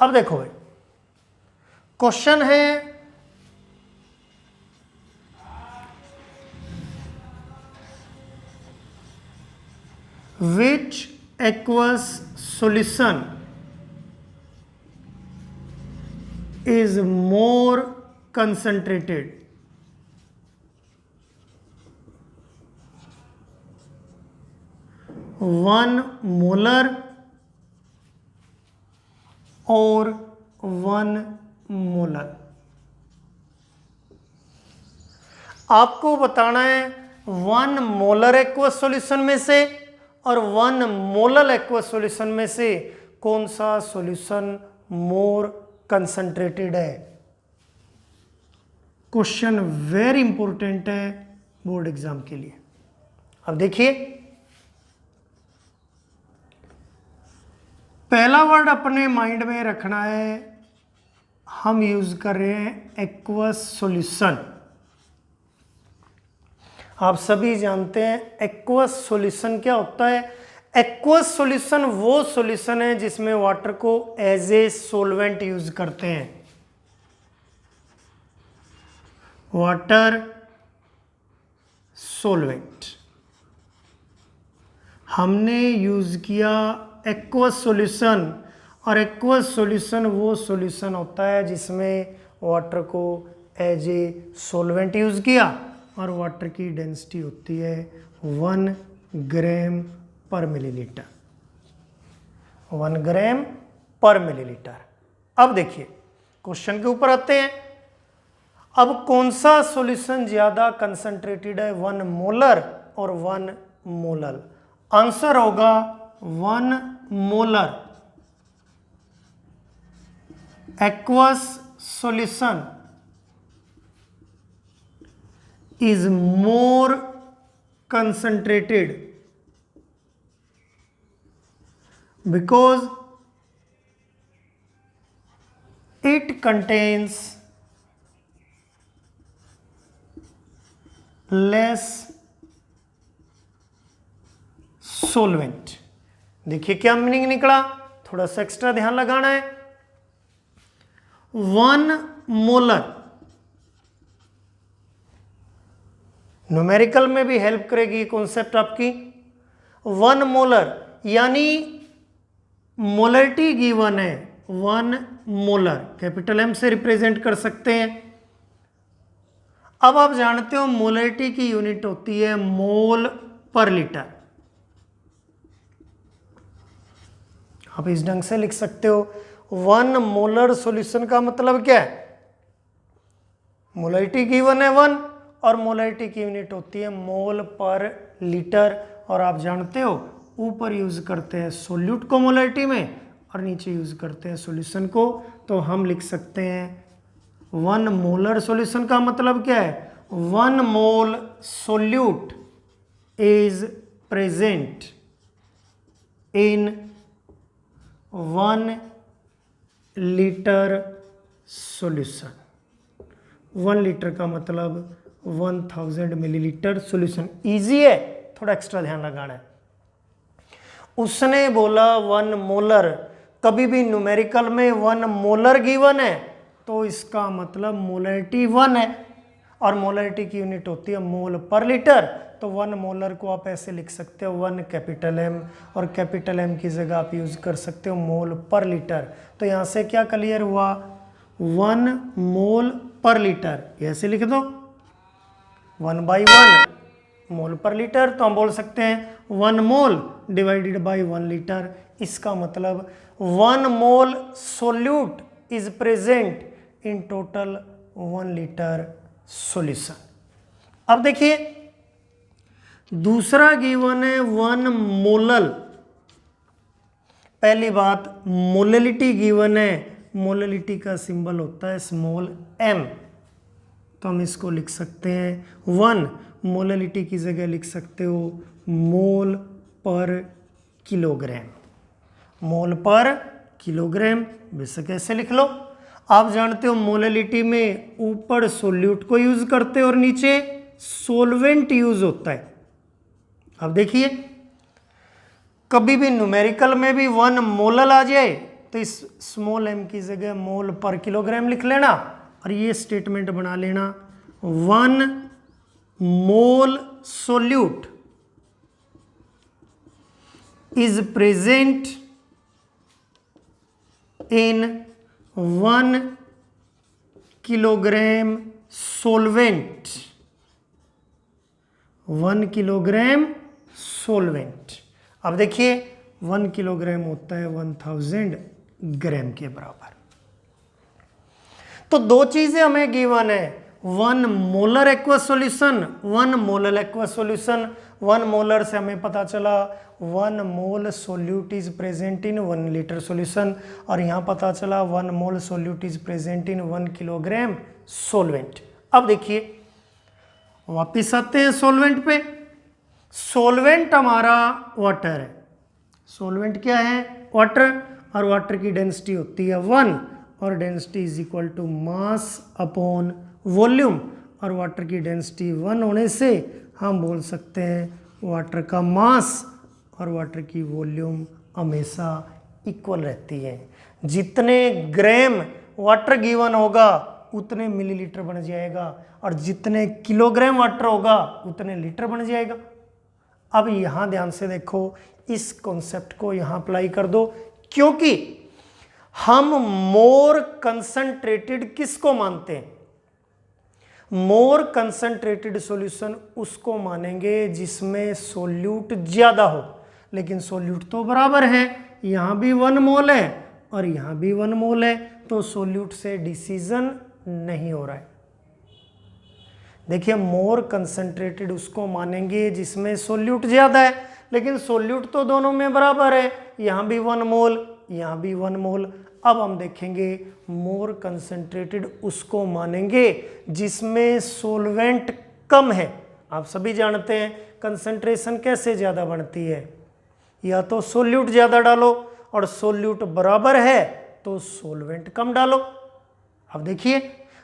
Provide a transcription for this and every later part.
अब देखो भाई, क्वेश्चन है which aqueous solution is more concentrated? 1 molar और 1 मोलर। आपको बताना है 1 मोलर एक्वस सॉल्यूशन में से और 1 मोलर एक्वस सॉल्यूशन में से कौन सा सॉल्यूशन मोर कंसंट्रेटेड है। क्वेश्चन वेरी इंपॉर्टेंट है बोर्ड एग्जाम के लिए। अब देखिए, पहला वर्ड अपने माइंड में रखना है, हम यूज कर रहे हैं एक्वस सॉल्यूशन। आप सभी जानते हैं एक्वस सॉल्यूशन क्या होता है। एक्वस सॉल्यूशन वो सॉल्यूशन है जिसमें वाटर को एज ए सोलवेंट यूज करते हैं। वाटर सोलवेंट हमने यूज किया एक्वस सॉल्यूशन, और एक्वस सॉल्यूशन वो सॉल्यूशन होता है जिसमें वाटर को एज ए सॉल्वेंट यूज किया और वाटर की डेंसिटी होती है 1 ग्राम पर मिलीलीटर। 1 ग्राम पर मिलीलीटर। अब देखिए क्वेश्चन के ऊपर आते हैं। अब कौन सा सॉल्यूशन ज्यादा कंसंट्रेटेड है, 1 मोलर और 1 मोलर। आंसर होगा 1 molar. Aqueous solution is more concentrated because it contains less solvent। देखिए क्या मीनिंग निकला, थोड़ा सा एक्स्ट्रा ध्यान लगाना है। 1 मोलर न्यूमेरिकल में भी हेल्प करेगी कॉन्सेप्ट आपकी। 1 मोलर यानी मोलरिटी गिवन है 1 मोलर, कैपिटल एम से रिप्रेजेंट कर सकते हैं। अब आप जानते हो मोलरिटी की यूनिट होती है मोल पर लीटर। आप इस ढंग से लिख सकते हो 1 मोलर सॉल्यूशन का मतलब क्या है, मोलरिटी गिवन है 1 और मोलरिटी की यूनिट होती है मोल पर लीटर। और आप जानते हो ऊपर यूज करते हैं सोल्यूट को मोलरिटी में और नीचे यूज करते हैं सॉल्यूशन को। तो हम लिख सकते हैं 1 मोलर सॉल्यूशन का मतलब क्या है, 1 mole solute is present in 1 litre solution. 1 litre का मतलब 1000 मिलीलीटर सॉल्यूशन। इजी है, थोड़ा एक्स्ट्रा ध्यान लगाना है। उसने बोला 1 मोलर, कभी भी न्यूमेरिकल में 1 मोलर गिवन है तो इसका मतलब मोलरिटी 1 है और मोलरिटी की यूनिट होती है मोल पर लीटर। तो 1 मोलर को आप ऐसे लिख सकते हो 1 कैपिटल एम, और कैपिटल एम की जगह आप यूज कर सकते हो मोल पर लीटर। तो यहाँ से क्या क्लियर हुआ, 1 मोल पर लीटर, ऐसे लिख दो 1/1 मोल पर लीटर। तो हम बोल सकते हैं 1 मोल डिवाइडेड बाय 1 लीटर। इसका मतलब 1 mole solute is present in total 1 litre solution. अब देखिए दूसरा गिवन है 1 मोलल। पहली बात मोललिटी गिवन है, मोललिटी का सिंबल होता है स्मॉल m, तो हम इसको लिख सकते हैं 1 मोललिटी की जगह लिख सकते हो मोल पर किलोग्राम। मोल पर किलोग्राम बेशक ऐसे लिख लो। आप जानते हो मोललिटी में ऊपर सोल्यूट को यूज करते हो और नीचे सोलवेंट यूज होता है। अब देखिए कभी भी न्यूमेरिकल में भी 1 मोलल आ जाए तो इस स्मॉल m की जगह मोल पर किलोग्राम लिख लेना और ये स्टेटमेंट बना लेना 1 mole solute is present in 1 kilogram solvent. 1 kilogram solvent. अब देखिए 1 किलोग्राम होता है 1000 ग्राम के बराबर। तो दो चीजें हमें गिवन है, 1 molar aqua solution, 1 molar aqua solution. 1 molar से हमें पता चला 1 mole solute is present in 1 litre solution, और यहां पता चला 1 mole solute is present in 1 kilogram solvent. अब देखिए वापिस आते हैं सोलवेंट पे। सोलवेंट हमारा वाटर है, सोलवेंट क्या है, वाटर, और वाटर की डेंसिटी होती है 1, और density is equal to mass upon volume, और वाटर की डेंसिटी 1 होने से हम बोल सकते हैं वाटर का मास और वाटर की वॉल्यूम हमेशा इक्वल रहती है। जितने ग्राम वाटर गिवन होगा उतने मिलीलीटर बन जाएगा, और जितने किलोग्राम वाटर होगा उतने लीटर बन जाएगा। अब यहां ध्यान से देखो, इस कॉन्सेप्ट को यहां अप्लाई कर दो, क्योंकि हम मोर कंसंट्रेटेड किसको मानते हैं, मोर कंसंट्रेटेड सॉल्यूशन उसको मानेंगे जिसमें सोल्यूट ज्यादा हो, लेकिन सोल्यूट तो बराबर है, यहां भी 1 मोल है और यहां भी 1 मोल है, तो सोल्यूट से डिसीजन नहीं हो रहा है। देखिए मोर कंसंट्रेटेड उसको मानेंगे जिसमें सोल्यूट ज्यादा है, लेकिन सोल्यूट तो दोनों में बराबर है, यहां भी 1 मोल यहां भी 1 मोल। अब हम देखेंगे मोर कंसंट्रेटेड उसको मानेंगे जिसमें सोलवेंट कम है। आप सभी जानते हैं कंसंट्रेशन कैसे ज्यादा बढ़ती है, या तो सोल्यूट ज्यादा डालो और सोल्यूट बराबर है तो सोलवेंट कम डालो। अब देखिए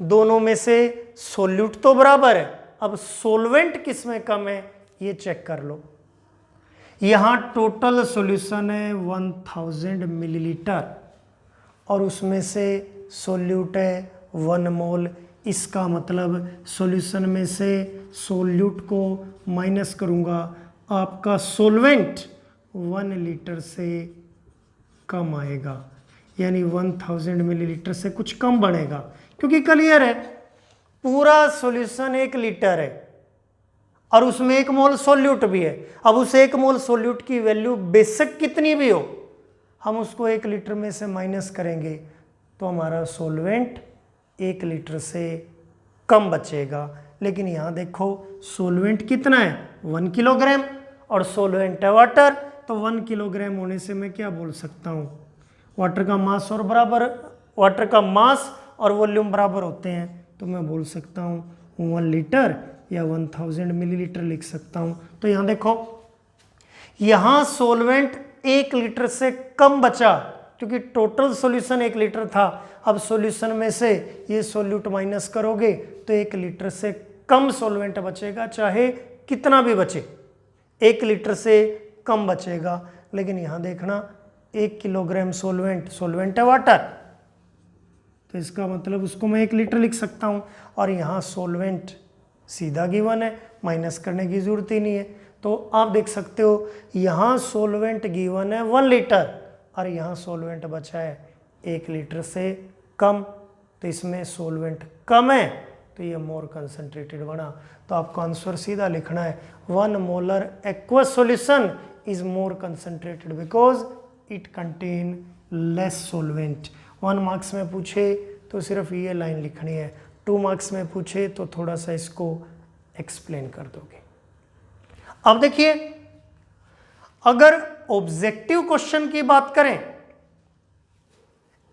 दोनों में से सोल्यूट तो बराबर है, अब सोलवेंट किस में कम है ये चेक कर लो। यहां टोटल सॉल्यूशन है 1000 मिलीलीटर और उसमें से सोल्यूट है 1 मोल। इसका मतलब सॉल्यूशन में से सोल्यूट को माइनस करूंगा, आपका सोलवेंट 1 लीटर से कम आएगा, यानी 1000 मिलीलीटर से कुछ कम बढ़ेगा, क्योंकि क्लियर है पूरा सॉल्यूशन 1 लीटर है और उसमें 1 मोल सोल्यूट भी है। अब उस 1 मोल सोल्यूट की वैल्यू बेशक कितनी भी हो, हम उसको 1 लीटर में से माइनस करेंगे तो हमारा सोलवेंट 1 लीटर से कम बचेगा। लेकिन यहाँ देखो सोलवेंट कितना है 1 किलोग्राम और सोलवेंट है वाटर, तो 1 किलोग्राम होने से मैं क्या बोल सकता हूँ, वाटर का मास और बराबर, वाटर का मास और वॉल्यूम बराबर होते हैं, तो मैं बोल सकता हूँ 1 लीटर या 1000 मिलीलीटर लिख सकता हूँ। तो यहाँ देखो यहाँ सोलवेंट 1 लीटर से कम बचा, क्योंकि टोटल सॉल्यूशन 1 लीटर था। अब सॉल्यूशन में से ये सोल्यूट माइनस करोगे तो 1 लीटर से कम सोलवेंट बचेगा, चाहे कितना भी बचे 1 लीटर से कम बचेगा। लेकिन यहाँ देखना 1 किलोग्राम सोलवेंट है वाटर, तो इसका मतलब उसको मैं 1 लीटर लिख सकता हूँ, और यहाँ सोलवेंट सीधा गिवन है, माइनस करने की जरूरत ही नहीं है। तो आप देख सकते हो यहाँ सोलवेंट गिवन है 1 लीटर और यहाँ सोलवेंट बचा है 1 लीटर से कम, तो इसमें सोलवेंट कम है तो ये मोर कंसंट्रेटेड बना। तो आपको आंसर सीधा लिखना है 1 molar aqueous solution is more concentrated because it contain less solvent. 1 marks में पूछे तो सिर्फ ये लाइन लिखनी है, 2 मार्क्स में पूछे तो थोड़ा सा इसको एक्सप्लेन कर दोगे। अब देखिए अगर ऑब्जेक्टिव क्वेश्चन की बात करें,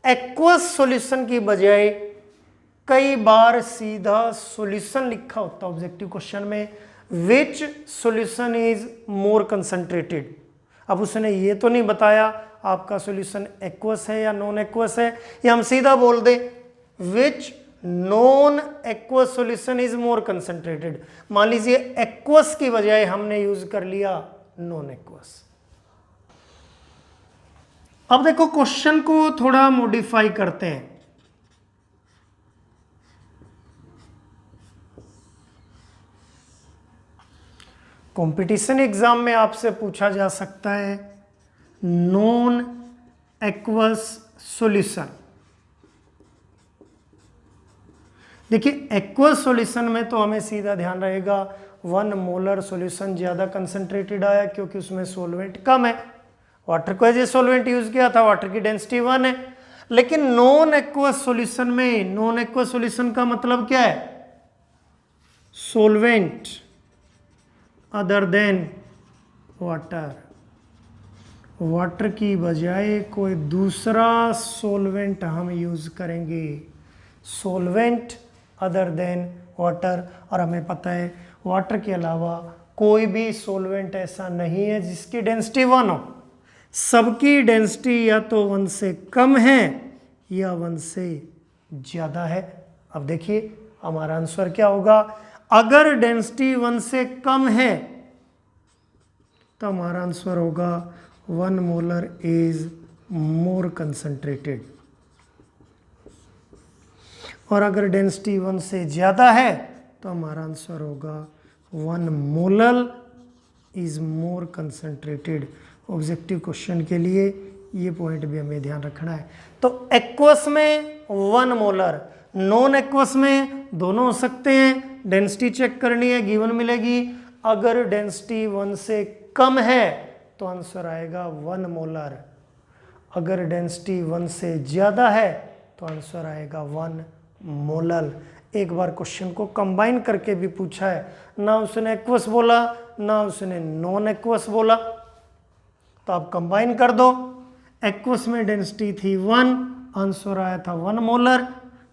एक्वस सॉल्यूशन की बजाय कई बार सीधा सॉल्यूशन लिखा होता है ऑब्जेक्टिव क्वेश्चन में, विच सॉल्यूशन इज मोर कंसंट्रेटेड। अब उसने ये तो नहीं बताया आपका सॉल्यूशन एक्वस है या नॉन एक्वस है, या हम सीधा बोल दें which non aqueous solution is more concentrated. मान लीजिए एक्वस की बजाय हमने यूज कर लिया नॉन एक्वस। अब देखो क्वेश्चन को थोड़ा मॉडिफाई करते हैं। कंपटीशन एग्जाम में आपसे पूछा जा सकता है नॉन एक्वस सॉल्यूशन। देखिए एक्वस सॉल्यूशन में तो हमें सीधा ध्यान रहेगा 1 मोलर सॉल्यूशन ज्यादा कंसंट्रेटेड आया क्योंकि उसमें सॉल्वेंट कम है। वाटर को एज ए सॉल्वेंट यूज किया था, वाटर की डेंसिटी 1 है। लेकिन नॉन एक्वस सॉल्यूशन में, नॉन एक्वस सॉल्यूशन का मतलब क्या है? Solvent other than water, water की बजाय कोई दूसरा सॉल्वेंट हम यूज करेंगे, सॉल्वेंट अदर देन वाटर। और हमें पता है वाटर के अलावा कोई भी सॉल्वेंट ऐसा नहीं है जिसकी डेंसिटी 1 हो। सबकी डेंसिटी या तो 1 से कम है या 1 से ज्यादा है। अब देखिए हमारा आंसर क्या होगा। अगर डेंसिटी 1 से कम है तो हमारा आंसर होगा 1 मोलर इज मोर कंसंट्रेटेड। और अगर डेंसिटी 1 से ज्यादा है तो हमारा आंसर होगा 1 molar is more concentrated. Objective question के लिए ये पॉइंट भी हमें ध्यान रखना है। तो एक्वस में 1 मोलर, नॉन एक्वस में दोनों हो सकते हैं। डेंसिटी चेक करनी है, गिवन मिलेगी। अगर डेंसिटी 1 से कम है तो आंसर आएगा 1 मोलर। अगर डेंसिटी 1 से ज़्यादा है तो आंसर आएगा 1 मोलर। एक बार क्वेश्चन को कंबाइन करके भी पूछा है, ना उसने एक्वस बोला ना उसने नॉन एक्वस बोला, तो आप कंबाइन कर दो। एक्वस में डेंसिटी थी 1, आंसर आया था 1 मोलर।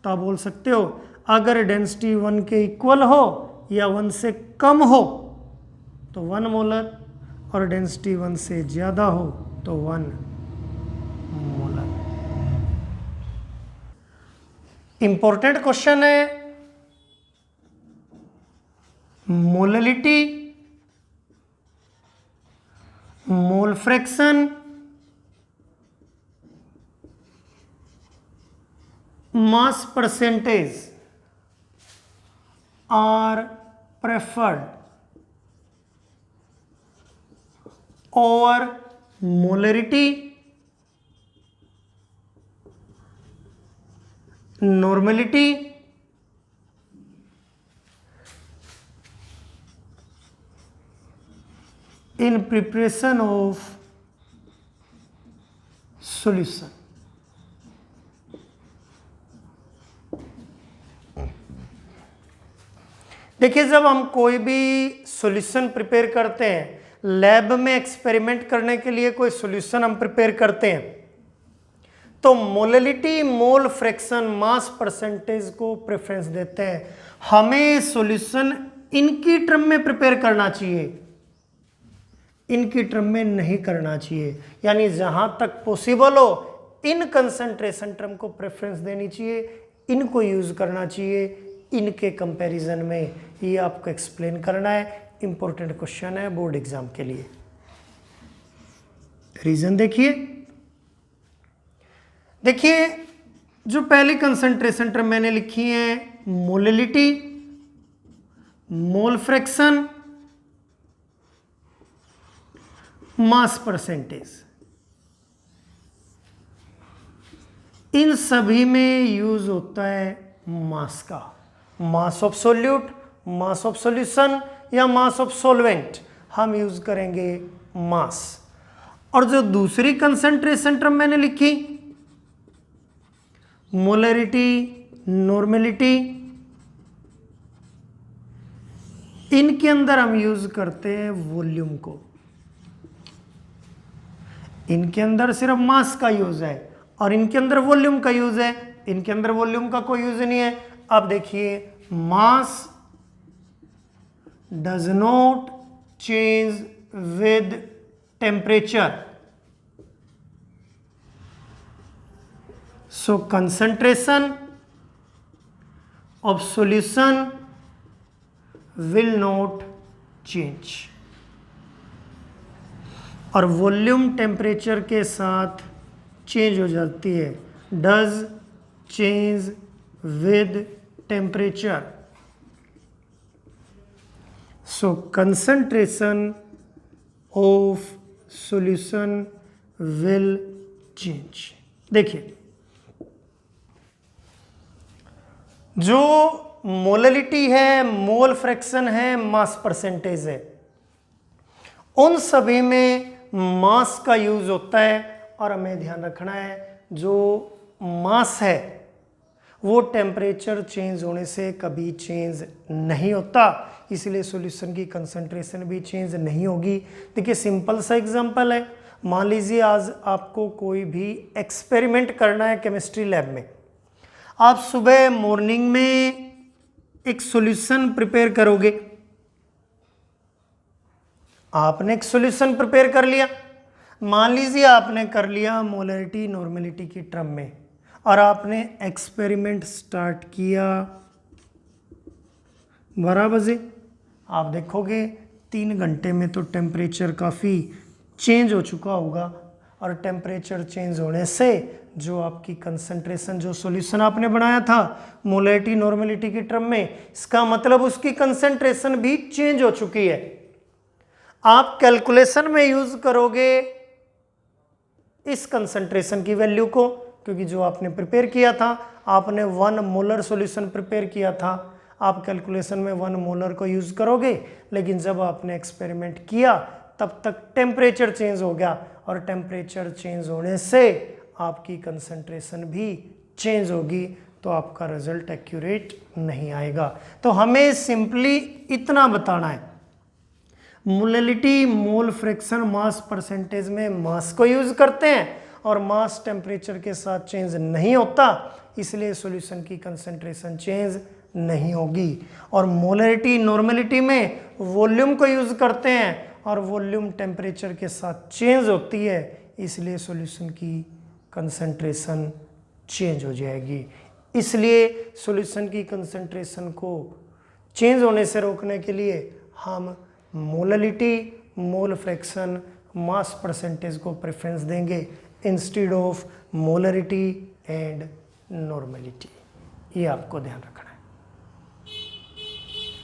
तो आप बोल सकते हो अगर डेंसिटी 1 के इक्वल हो या 1 से कम हो तो 1 मोलर, और डेंसिटी 1 से ज़्यादा हो तो 1 मोलर। इंपॉर्टेंट क्वेश्चन है molality, mole fraction, mass percentage are preferred over molarity, normality, in preparation of solution। देखिए जब हम कोई भी सॉल्यूशन प्रिपेयर करते हैं, लैब में एक्सपेरिमेंट करने के लिए कोई सॉल्यूशन हम प्रिपेयर करते हैं, तो molality, mole fraction, mass percentage को प्रेफरेंस देते हैं। हमें सॉल्यूशन इनकी टर्म में प्रिपेयर करना चाहिए, इनकी टर्म में नहीं करना चाहिए। यानी जहां तक पॉसिबल हो इन कंसंट्रेशन टर्म को प्रेफरेंस देनी चाहिए, इनको यूज करना चाहिए इनके कंपैरिजन में। ये आपको एक्सप्लेन करना है। इंपॉर्टेंट क्वेश्चन है बोर्ड एग्जाम के लिए। रीजन देखिए, देखिए जो पहली कंसंट्रेशन टर्म मैंने लिखी है molality, mole fraction, mass percentage, इन सभी में यूज होता है मास का। Mass of solute, mass of solution या मास ऑफ सॉल्वेंट, हम यूज करेंगे मास। और जो दूसरी कंसंट्रेशन टर्म मैंने लिखी मोलरिटी, नॉर्मेलिटी, इनके अंदर हम यूज करते हैं वॉल्यूम को। इनके अंदर सिर्फ मास का यूज है और इनके अंदर वॉल्यूम का यूज है। इनके अंदर वॉल्यूम का कोई यूज नहीं है। अब देखिए mass does not change with temperature, so concentration of solution will not change. और वॉल्यूम टेम्परेचर के साथ चेंज हो जाती है, does change with temperature. So concentration of solution will change. देखिए, जो मोललिटी है, मोल फ्रैक्शन है, मास परसेंटेज है, उन सभी में मास का यूज होता है। और हमें ध्यान रखना है जो मास है वो टेम्परेचर चेंज होने से कभी चेंज नहीं होता, इसलिए सॉल्यूशन की कंसंट्रेशन भी चेंज नहीं होगी। देखिए सिंपल सा एग्जांपल है, मान लीजिए आज आपको कोई भी एक्सपेरिमेंट करना है केमिस्ट्री लैब में। आप सुबह मॉर्निंग में एक सॉल्यूशन प्रिपेयर करोगे, आपने एक सॉल्यूशन प्रिपेयर कर लिया, मान लीजिए आपने कर लिया मोलरिटी नॉर्मेलिटी की टर्म में, और आपने एक्सपेरिमेंट स्टार्ट किया 12 बजे। आप देखोगे 3 घंटे में तो टेम्परेचर काफ़ी चेंज हो चुका होगा, और टेम्परेचर चेंज होने से जो आपकी कंसंट्रेशन, जो सॉल्यूशन आपने बनाया था मोलरिटी नॉर्मेलिटी की टर्म में, इसका मतलब उसकी कंसंट्रेशन भी चेंज हो चुकी है। आप कैलकुलेशन में यूज करोगे इस कंसंट्रेशन की वैल्यू को, क्योंकि जो आपने प्रिपेयर किया था, आपने 1 मोलर सॉल्यूशन प्रिपेयर किया था, आप कैलकुलेशन में 1 मोलर को यूज करोगे, लेकिन जब आपने एक्सपेरिमेंट किया तब तक टेम्परेचर चेंज हो गया, और टेम्परेचर चेंज होने से आपकी कंसंट्रेशन भी चेंज होगी, तो आपका रिजल्ट एक्यूरेट नहीं आएगा। तो हमें सिंपली इतना बताना है, molality, mole fraction, mass percentage में मास को यूज करते हैं, और मास टेम्परेचर के साथ चेंज नहीं होता, इसलिए सॉल्यूशन की कंसंट्रेशन चेंज नहीं होगी। और मोलरिटी नॉर्मेलिटी में वॉल्यूम को यूज करते हैं, और वॉल्यूम टेम्परेचर के साथ चेंज होती है, इसलिए सॉल्यूशन की कंसंट्रेशन चेंज हो जाएगी। इसलिए सॉल्यूशन की कंसंट्रेशन को चेंज होने से रोकने के लिए हम molality, mole fraction, mass percentage को प्रेफरेंस देंगे instead of molarity and normality. ये आपको ध्यान रखना।